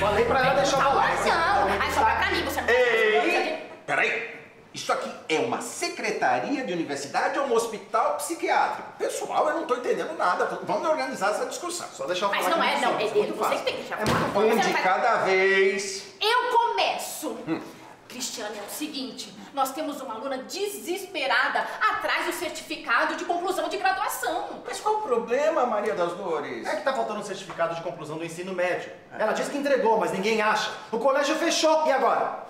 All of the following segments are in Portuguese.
Falei pra ela deixar o like. Não, aí sobra pra mim, você não... Ei, peraí. Isso aqui é uma secretaria de universidade ou um hospital psiquiátrico? Pessoal, eu não tô entendendo nada. Vamos organizar essa discussão. Só deixar eu falar. Mas não é, não. É dele. muito Você que fácil. tem que deixar É falar. muito Um Você de vai- cada vez. Eu começo. Cristiane, é o seguinte, nós temos uma aluna desesperada atrás do certificado de conclusão de graduação. Mas qual o problema, Maria das Dores? É que tá faltando um certificado de conclusão do ensino médio. Ela disse que entregou, mas ninguém acha. O colégio fechou. E agora?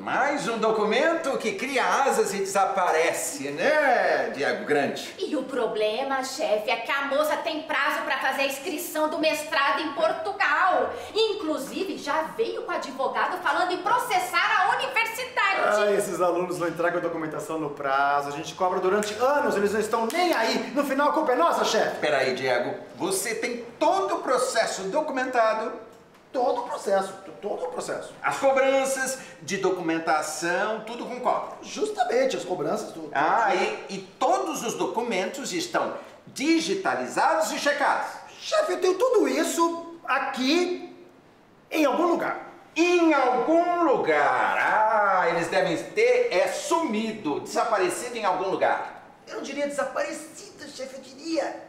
Mais um documento que cria asas e desaparece, né, Diego Grande? E o problema, chefe, é que a moça tem prazo para fazer a inscrição do mestrado em Portugal. Inclusive, já veio com o advogado falando em processar a universidade. Esses alunos não entregam a documentação no prazo. A gente cobra durante anos, eles não estão nem aí. No final, a culpa é nossa, chefe. Peraí, Diego, você tem todo o processo documentado? Todo o processo, todo o processo. As cobranças de documentação, tudo com cópia. Justamente, as cobranças, tudo. E todos os documentos estão digitalizados e checados. Chefe, eu tenho tudo isso aqui em algum lugar. Em algum lugar. Eles devem ter sumido, desaparecido em algum lugar. Eu não diria desaparecido, chefe, eu diria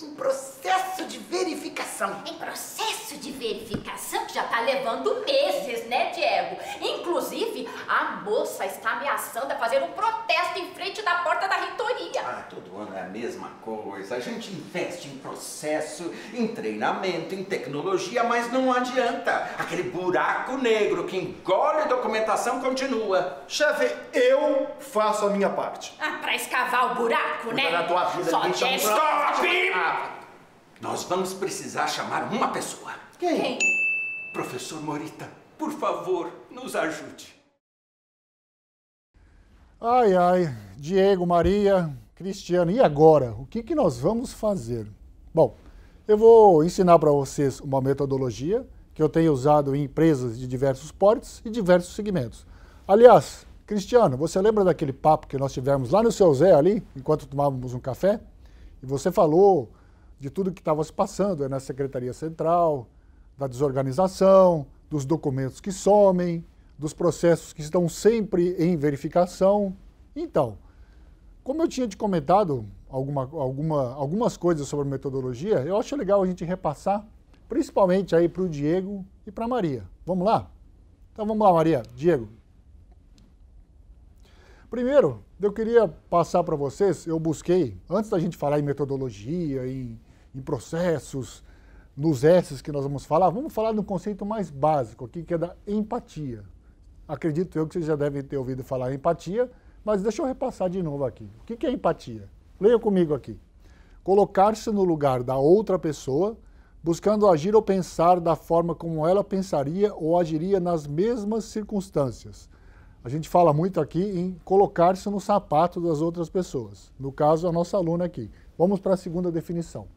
em processo de verificação. Em processo de verificação que já tá levando meses, né, Diego? Inclusive, a moça está ameaçando a fazer um protesto em frente da porta da reitoria. Todo ano é a mesma coisa. A gente investe em processo, em treinamento, em tecnologia, mas não adianta. Aquele buraco negro que engole a documentação continua. Chefe, eu faço a minha parte. Pra escavar o buraco, né? Da tua vida, Só ninguém chama Diego. Stop! Nós vamos precisar chamar uma pessoa. Quem? Professor Morita, por favor, nos ajude. Ai, ai, Diego, Maria, Cristiano, e agora? O que nós vamos fazer? Bom, eu vou ensinar para vocês uma metodologia que eu tenho usado em empresas de diversos portes e diversos segmentos. Aliás, Cristiano, você lembra daquele papo que nós tivemos lá no Seu Zé ali, enquanto tomávamos um café? E você falou de tudo que estava se passando na Secretaria Central, da desorganização, dos documentos que somem, dos processos que estão sempre em verificação. Então, como eu tinha te comentado algumas coisas sobre metodologia, eu acho legal a gente repassar, principalmente aí para o Diego e para a Maria. Vamos lá? Então vamos lá, Maria. Diego. Primeiro, eu queria passar para vocês, eu busquei, antes da gente falar em metodologia, em processos, nos S's que nós vamos falar de um conceito mais básico aqui, que é da empatia. Acredito eu que vocês já devem ter ouvido falar em empatia, mas deixa eu repassar de novo aqui. O que é empatia? Leia comigo aqui. Colocar-se no lugar da outra pessoa, buscando agir ou pensar da forma como ela pensaria ou agiria nas mesmas circunstâncias. A gente fala muito aqui em colocar-se no sapato das outras pessoas. No caso, a nossa aluna aqui. Vamos para a segunda definição.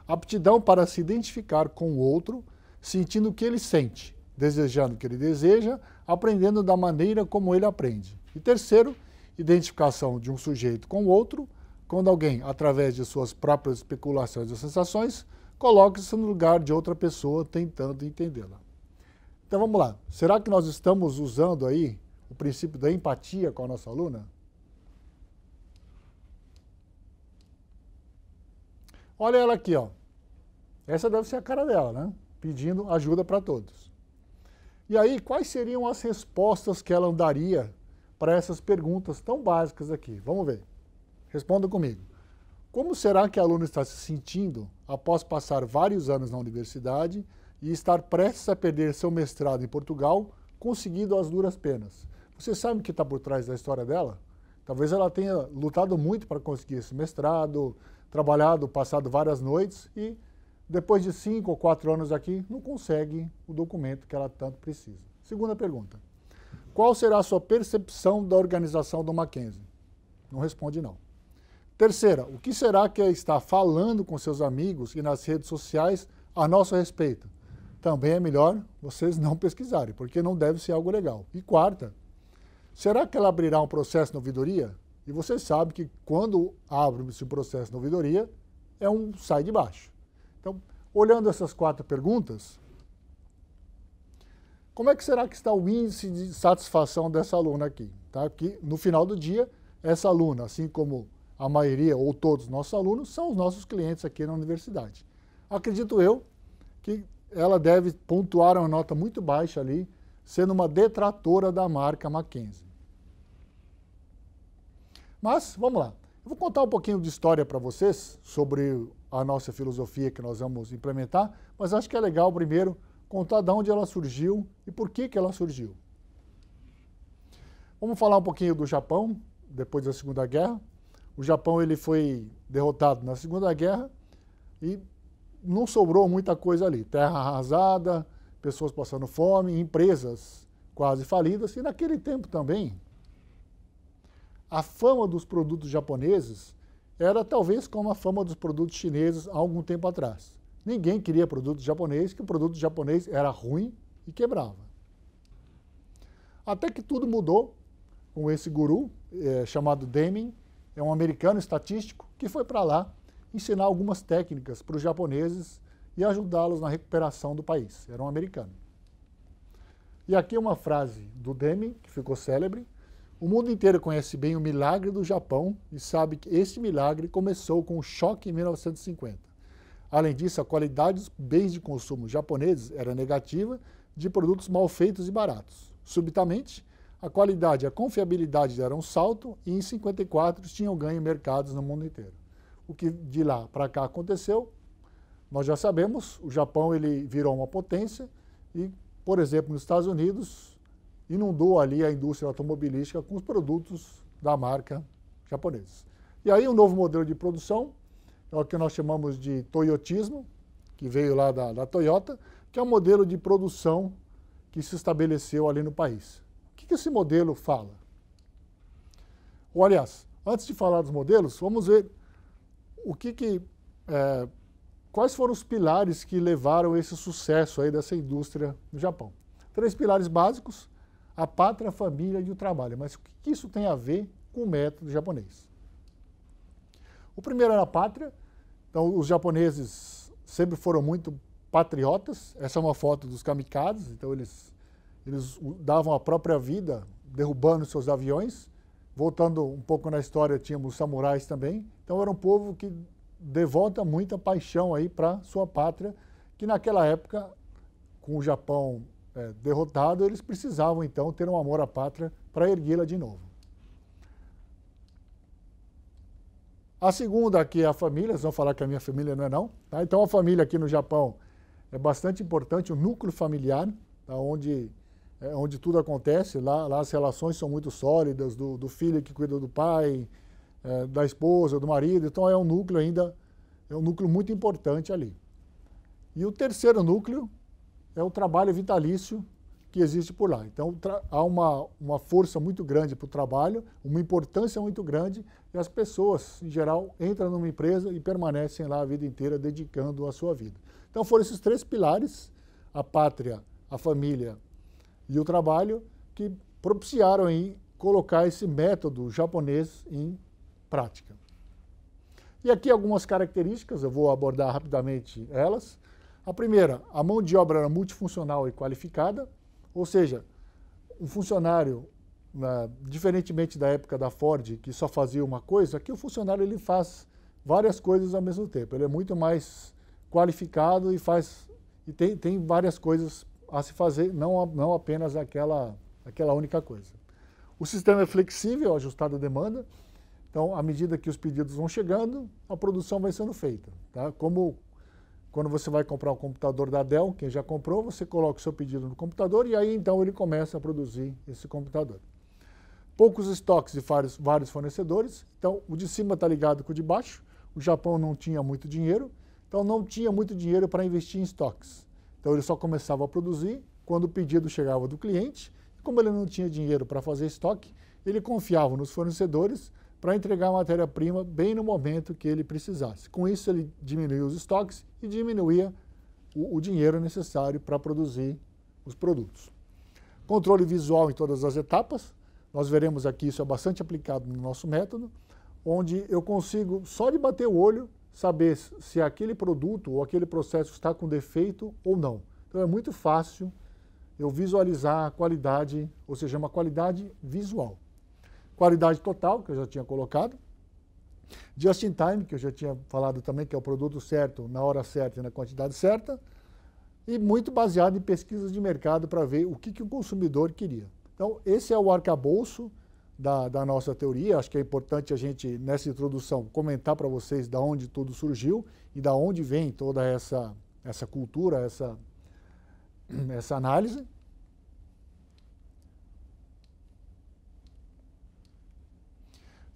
Aptidão para se identificar com o outro, sentindo o que ele sente, desejando o que ele deseja, aprendendo da maneira como ele aprende. E terceiro, identificação de um sujeito com o outro, quando alguém, através de suas próprias especulações ou sensações, coloca-se no lugar de outra pessoa tentando entendê-la. Então vamos lá. Será que nós estamos usando aí o princípio da empatia com a nossa aluna? Olha ela aqui, ó. Essa deve ser a cara dela, né? Pedindo ajuda para todos. E aí, quais seriam as respostas que ela daria para essas perguntas tão básicas aqui? Vamos ver. Responda comigo. Como será que a aluna está se sentindo após passar vários anos na universidade e estar prestes a perder seu mestrado em Portugal, conseguido às duras penas? Você sabe o que está por trás da história dela? Talvez ela tenha lutado muito para conseguir esse mestrado, trabalhado, passado várias noites e, depois de 5 ou 4 anos aqui, não consegue o documento que ela tanto precisa. Segunda pergunta. Qual será a sua percepção da organização do Mackenzie? Não responde não. Terceira, o que será que está falando com seus amigos e nas redes sociais a nosso respeito? Também é melhor vocês não pesquisarem, porque não deve ser algo legal. E quarta, será que ela abrirá um processo na ouvidoria? E você sabe que quando abre-se um processo na ouvidoria, é um sai de baixo. Então, olhando essas 4 perguntas, Como é que será que está o índice de satisfação dessa aluna aqui? Tá? Porque no final do dia, essa aluna, assim como a maioria ou todos os nossos alunos, são os nossos clientes aqui na universidade. Acredito eu que ela deve pontuar uma nota muito baixa ali, sendo uma detratora da marca Mackenzie. Mas, vamos lá. Eu vou contar um pouquinho de história para vocês sobre a nossa filosofia que nós vamos implementar, mas acho que é legal primeiro contar de onde ela surgiu e por que ela surgiu. Vamos falar um pouquinho do Japão, depois da Segunda Guerra. O Japão ele foi derrotado na Segunda Guerra e não sobrou muita coisa ali. Terra arrasada, pessoas passando fome, empresas quase falidas. E naquele tempo também, a fama dos produtos japoneses era talvez como a fama dos produtos chineses há algum tempo atrás. Ninguém queria produto japonês, que o produto japonês era ruim e quebrava. Até que tudo mudou com esse guru, chamado Deming, é um americano estatístico, que foi para lá ensinar algumas técnicas para os japoneses e ajudá-los na recuperação do país. Era um americano. E aqui uma frase do Deming, que ficou célebre. O mundo inteiro conhece bem o milagre do Japão e sabe que este milagre começou com o choque em 1950. Além disso, a qualidade dos bens de consumo japoneses era negativa, de produtos mal feitos e baratos. Subitamente, a qualidade e a confiabilidade deram um salto e em 54 tinham ganho mercados no mundo inteiro. O que de lá para cá aconteceu, nós já sabemos, o Japão ele virou uma potência e, por exemplo, nos Estados Unidos, inundou ali a indústria automobilística com os produtos da marca japonesa. E aí um novo modelo de produção, é o que nós chamamos de toyotismo, que veio lá da Toyota, que é um modelo de produção que se estabeleceu ali no país. O que esse modelo fala? Ou, aliás, antes de falar dos modelos, vamos ver quais foram os pilares que levaram esse sucesso aí dessa indústria no Japão. 3 pilares básicos: a pátria, a família e o trabalho. Mas o que isso tem a ver com o método japonês? O primeiro era a pátria. Então, os japoneses sempre foram muito patriotas. Essa é uma foto dos kamikazes. Então, eles davam a própria vida derrubando seus aviões. Voltando um pouco na história, tínhamos samurais também. Então, era um povo que devota muita paixão aí para sua pátria, que naquela época, com o Japão derrotado, eles precisavam, então, ter um amor à pátria para erguê-la de novo. A segunda aqui é a família, vocês vão falar que a minha família não é não. Tá? Então, a família aqui no Japão é bastante importante, o núcleo familiar, tá? onde tudo acontece. Lá as relações são muito sólidas, do filho que cuida do pai, da esposa, do marido. Então, é um núcleo muito importante ali. E o terceiro núcleo é o trabalho vitalício que existe por lá. Então, há uma força muito grande para o trabalho, uma importância muito grande, e as pessoas, em geral, entram numa empresa e permanecem lá a vida inteira dedicando a sua vida. Então, foram esses 3 pilares, a pátria, a família e o trabalho, que propiciaram aí colocar esse método japonês em prática. E aqui algumas características, eu vou abordar rapidamente elas. A primeira, a mão de obra era multifuncional e qualificada, ou seja, um funcionário, diferentemente da época da Ford, que só fazia uma coisa, aqui o funcionário ele faz várias coisas ao mesmo tempo. Ele é muito mais qualificado e tem várias coisas a se fazer, não apenas aquela única coisa. O sistema é flexível, ajustado à demanda. Então, à medida que os pedidos vão chegando, a produção vai sendo feita. Tá? Como quando você vai comprar um computador da Dell, quem já comprou, você coloca o seu pedido no computador e aí então ele começa a produzir esse computador. Poucos estoques de vários fornecedores, então o de cima está ligado com o de baixo. O Japão não tinha muito dinheiro, então não tinha muito dinheiro para investir em estoques. Então ele só começava a produzir quando o pedido chegava do cliente. Como ele não tinha dinheiro para fazer estoque, ele confiava nos fornecedores para entregar a matéria-prima bem no momento que ele precisasse. Com isso, ele diminuía os estoques e diminuía o dinheiro necessário para produzir os produtos. Controle visual em todas as etapas. Nós veremos aqui, isso é bastante aplicado no nosso método, onde eu consigo, só de bater o olho, saber se aquele produto ou aquele processo está com defeito ou não. Então, é muito fácil eu visualizar a qualidade, ou seja, uma qualidade visual. Qualidade total, que eu já tinha colocado. Just in time, que eu já tinha falado também, que é o produto certo, na hora certa e na quantidade certa. E muito baseado em pesquisas de mercado para ver o que o consumidor queria. Então, esse é o arcabouço da nossa teoria. Acho que é importante a gente, nessa introdução, comentar para vocês de onde tudo surgiu e de onde vem toda essa cultura, essa análise.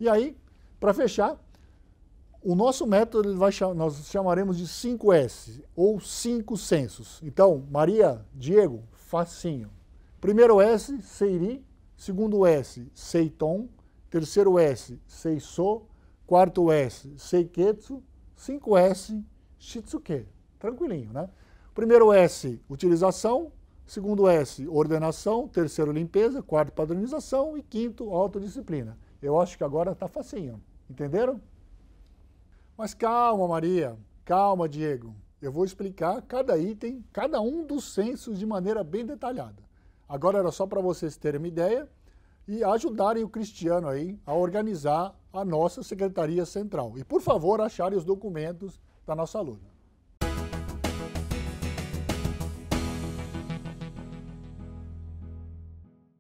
E aí, para fechar, o nosso método nós chamaremos de 5S, ou 5 sensos. Então, Maria, Diego, facinho. Primeiro S, Seiri. Segundo S, Seiton. Terceiro S, Seiso. Quarto S, Seiketsu. 5S, Shitsuke. Tranquilinho, né? Primeiro S, utilização. Segundo S, ordenação. Terceiro, limpeza. Quarto, padronização. E quinto, autodisciplina. Eu acho que agora está facinho. Entenderam? Mas calma, Maria. Calma, Diego. Eu vou explicar cada item, cada um dos sensos de maneira bem detalhada. Agora era só para vocês terem uma ideia e ajudarem o Cristiano aí a organizar a nossa Secretaria Central. E, por favor, acharem os documentos da nossa aluna.